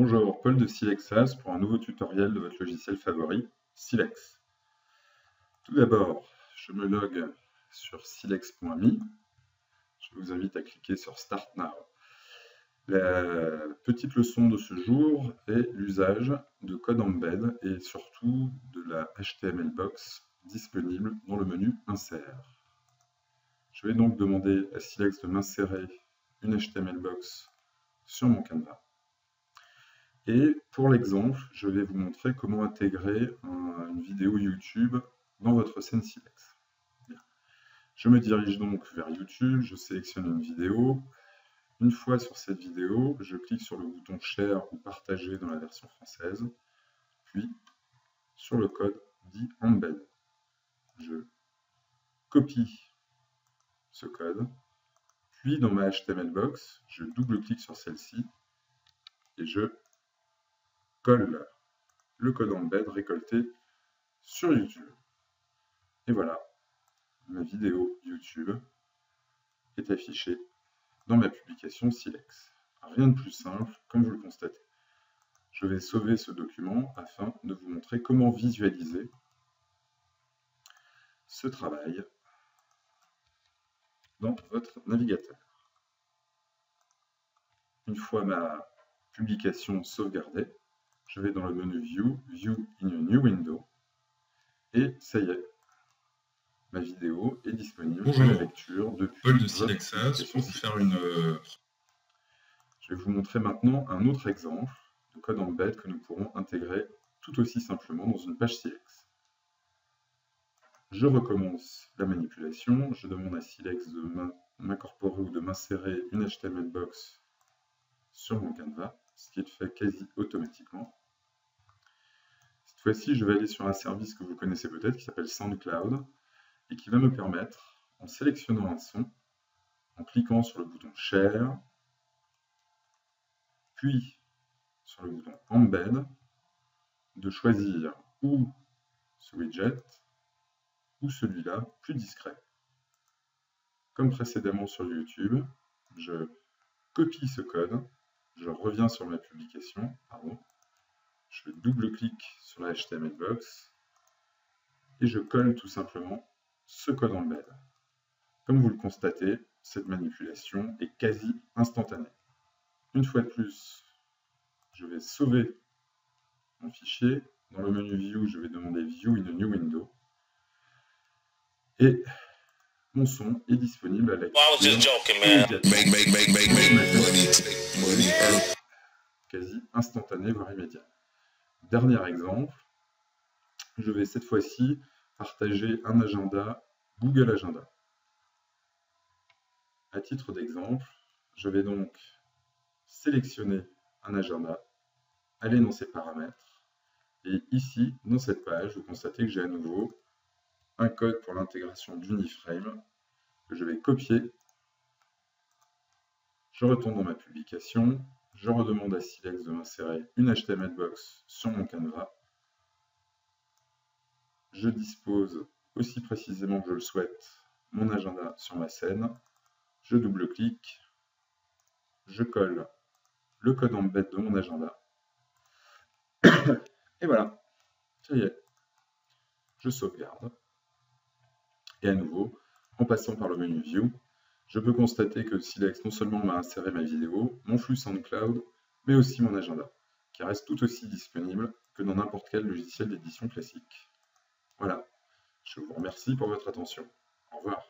Bonjour, Paul de Silexas pour un nouveau tutoriel de votre logiciel favori, Silex. Tout d'abord, je me log sur silex.me. Je vous invite à cliquer sur Start Now. La petite leçon de ce jour est l'usage de code embed et surtout de la HTML box disponible dans le menu Insert. Je vais donc demander à Silex de m'insérer une HTML box sur mon canevas. Et pour l'exemple, je vais vous montrer comment intégrer une vidéo YouTube dans votre scène Silex. Bien. Je me dirige donc vers YouTube, je sélectionne une vidéo. Une fois sur cette vidéo, je clique sur le bouton Share ou Partager dans la version française, puis sur le code dit Embed. Je copie ce code, puis dans ma HTML box, je double-clique sur celle-ci et je colle le code embed récolté sur YouTube. Et voilà, ma vidéo YouTube est affichée dans ma publication Silex. Rien de plus simple, comme vous le constatez. Je vais sauver ce document afin de vous montrer comment visualiser ce travail dans votre navigateur. Une fois ma publication sauvegardée, je vais dans le menu View, View in a New Window, et ça y est, ma vidéo est disponible pour la lecture depuis Paul de Silexas pour vous faire une... Je vais vous montrer maintenant un autre exemple de code embed que nous pourrons intégrer tout aussi simplement dans une page Silex. Je recommence la manipulation, je demande à Silex de m'incorporer ou de m'insérer une HTML box sur mon canevas, ce qui est fait quasi automatiquement. Cette fois-ci, je vais aller sur un service que vous connaissez peut-être qui s'appelle SoundCloud et qui va me permettre, en sélectionnant un son, en cliquant sur le bouton Share, puis sur le bouton Embed, de choisir ou ce widget ou celui-là, plus discret. Comme précédemment sur YouTube, je copie ce code, je reviens sur ma publication, je double-clique sur la HTML box et je colle tout simplement ce code embed. Comme vous le constatez, cette manipulation est quasi instantanée. Une fois de plus, je vais sauver mon fichier. Dans le menu View, je vais demander View in a New Window. Et mon son est disponible à la quasi instantané, voire immédiat. Dernier exemple, je vais cette fois-ci partager un agenda Google Agenda. À titre d'exemple, je vais donc sélectionner un agenda, aller dans ses paramètres, et ici, dans cette page, vous constatez que j'ai à nouveau un code pour l'intégration d'Uniframe que je vais copier. Je retourne dans ma publication, je redemande à Silex de m'insérer une HTML box sur mon canevas. Je dispose aussi précisément que je le souhaite mon agenda sur ma scène. Je double-clique, je colle le code embed de mon agenda. Et voilà, ça y est, je sauvegarde. Et à nouveau, en passant par le menu View, je peux constater que Silex non seulement m'a inséré ma vidéo, mon flux SoundCloud, mais aussi mon agenda, qui reste tout aussi disponible que dans n'importe quel logiciel d'édition classique. Voilà, je vous remercie pour votre attention. Au revoir.